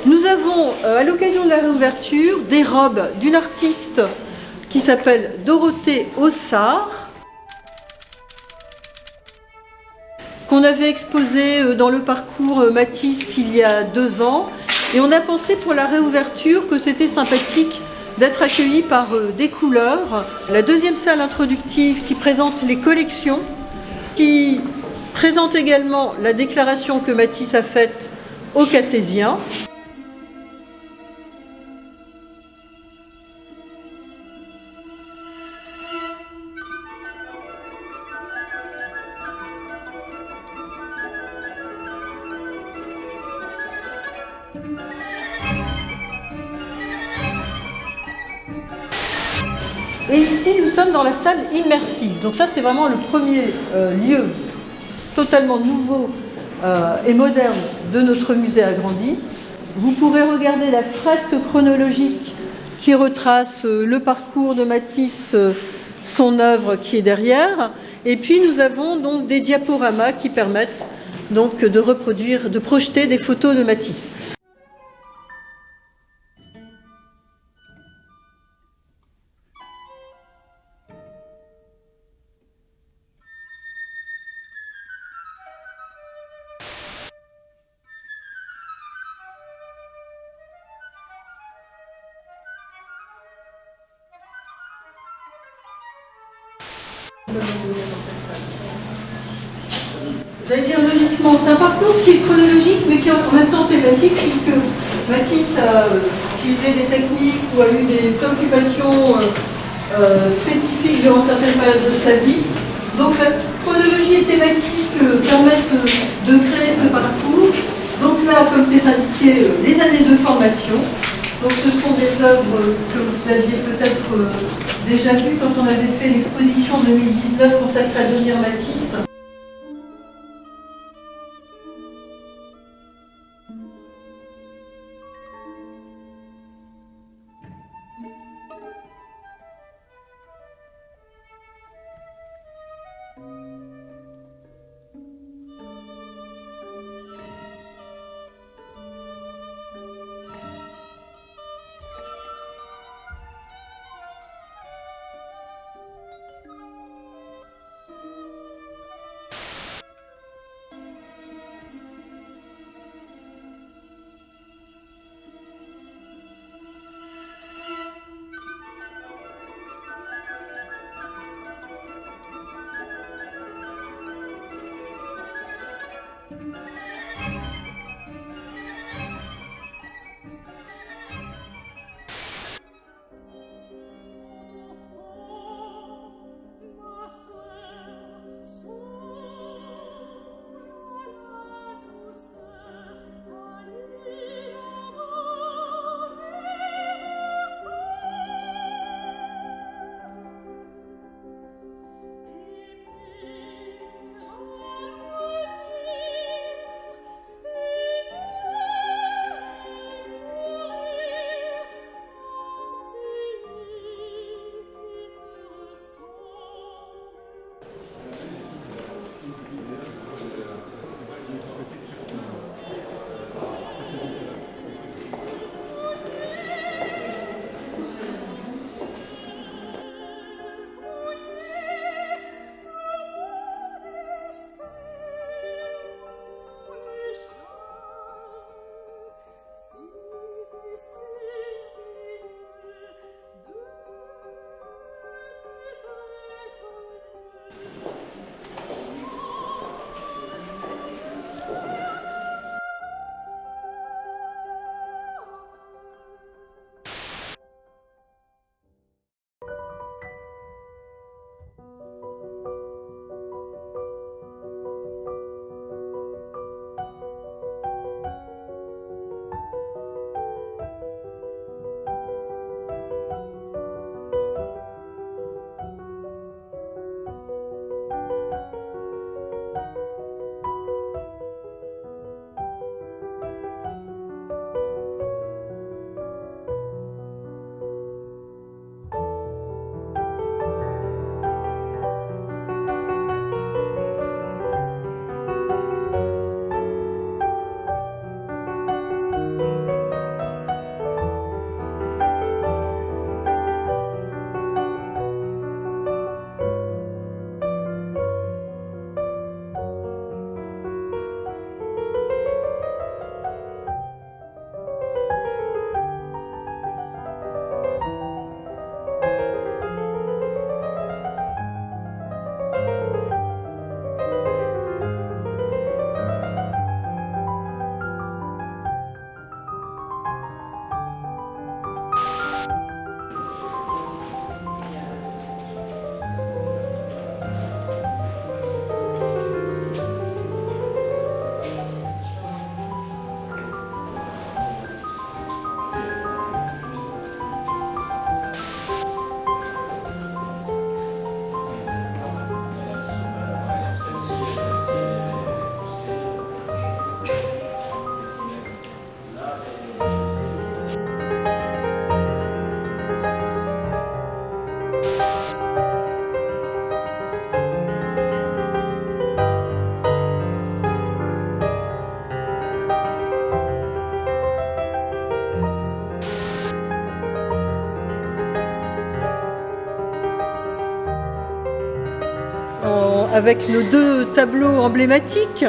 Nous avons, à l'occasion de la réouverture, des robes d'une artiste qui s'appelle Dorothée Haussard, qu'on avait exposée dans le parcours Matisse il y a 2 ans. Et on a pensé pour la réouverture que c'était sympathique d'être accueillis par des couleurs. La deuxième salle introductive qui présente les collections, qui présente également la déclaration que Matisse a faite aux Cartésiens. Et ici, nous sommes dans la salle immersive. Donc ça, c'est vraiment le premier lieu totalement nouveau et moderne de notre musée agrandi. Vous pourrez regarder la fresque chronologique qui retrace le parcours de Matisse, son œuvre qui est derrière. Et puis nous avons donc des diaporamas qui permettent donc de reproduire, de projeter des photos de Matisse. J'allais dire logiquement, c'est un parcours qui est chronologique mais qui est en même temps thématique puisque Matisse a utilisé des techniques ou a eu des préoccupations spécifiques durant certaines périodes de sa vie. Donc la chronologie et thématique permettent de créer ce parcours. Donc là, comme c'est indiqué, les années de formation. Donc ce sont des œuvres que vous aviez peut-être déjà vues quand on avait fait l'exposition 2019 consacrée à Devenir Matisse. avec nos deux tableaux emblématiques,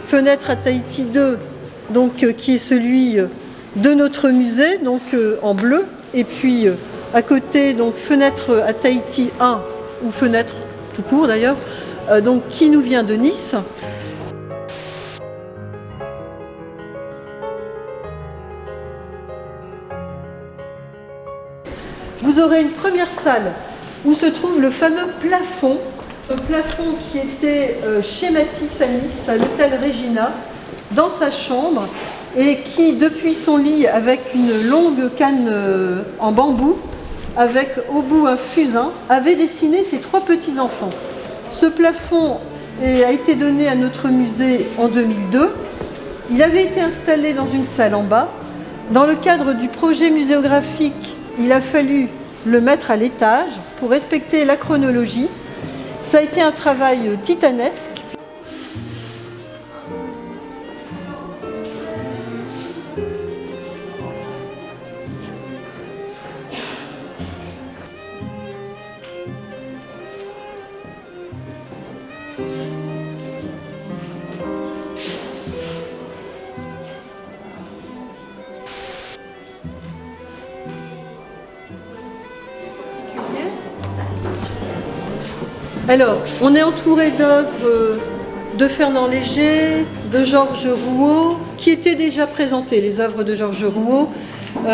Fenêtre à Tahiti 2, donc, qui est celui de notre musée, donc en bleu, et puis à côté, donc Fenêtre à Tahiti 1, ou Fenêtre tout court d'ailleurs, donc qui nous vient de Nice. Vous aurez une première salle où se trouve le fameux plafond, qui était chez Matisse à Nice, à l'hôtel Regina, dans sa chambre, et qui, depuis son lit, avec une longue canne en bambou, avec au bout un fusain, avait dessiné ses 3 petits-enfants. Ce plafond a été donné à notre musée en 2002. Il avait été installé dans une salle en bas. Dans le cadre du projet muséographique, il a fallu le mettre à l'étage pour respecter la chronologie. Ça a été un travail titanesque. Alors, on est entouré d'œuvres de Fernand Léger, de Georges Rouault, qui étaient déjà présentées, les œuvres de Georges Rouault,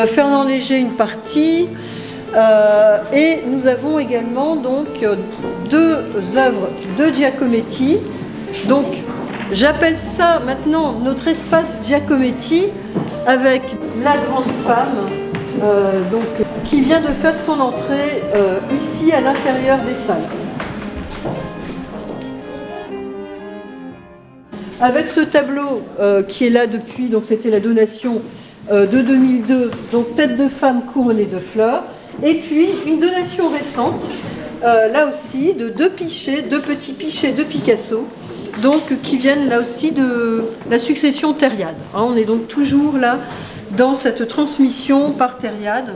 Fernand Léger une partie, et nous avons également donc 2 œuvres de Giacometti. Donc, j'appelle ça maintenant notre espace Giacometti, avec la grande femme, qui vient de faire son entrée ici à l'intérieur des salles. Avec ce tableau qui est là depuis, donc c'était la donation de 2002, donc tête de femme couronnée de fleurs, et puis une donation récente, là aussi, de 2 petits pichets de Picasso, donc qui viennent là aussi de la succession Thériade. On est donc toujours là dans cette transmission par Thériade.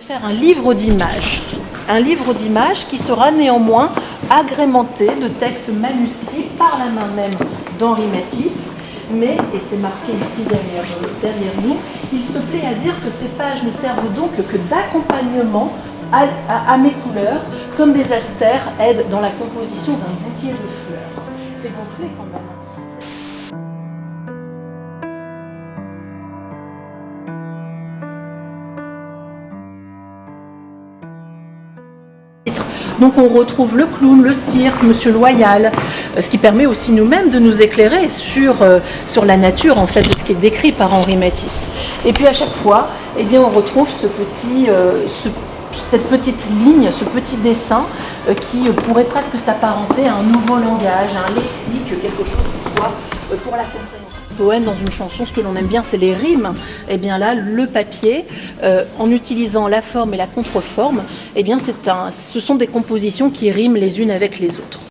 Faire un livre d'images qui sera néanmoins agrémenté de textes manuscrits par la main même d'Henri Matisse, mais, et c'est marqué ici derrière nous, il se plaît à dire que ces pages ne servent donc que d'accompagnement à mes couleurs, comme des astères aident dans la composition d'un bouquet de fleurs. C'est gonflé quand même. Donc on retrouve le clown, le cirque, Monsieur Loyal, ce qui permet aussi nous-mêmes de nous éclairer sur la nature en fait de ce qui est décrit par Henri Matisse. Et puis à chaque fois, eh bien, on retrouve cette petite ligne, ce petit dessin qui pourrait presque s'apparenter à un nouveau langage, à un lexique, quelque chose qui soit pour la compréhension. Poème dans une chanson, ce que l'on aime bien, c'est les rimes. Et bien là, le papier, en utilisant la forme et la contreforme, eh bien ce sont des compositions qui riment les unes avec les autres.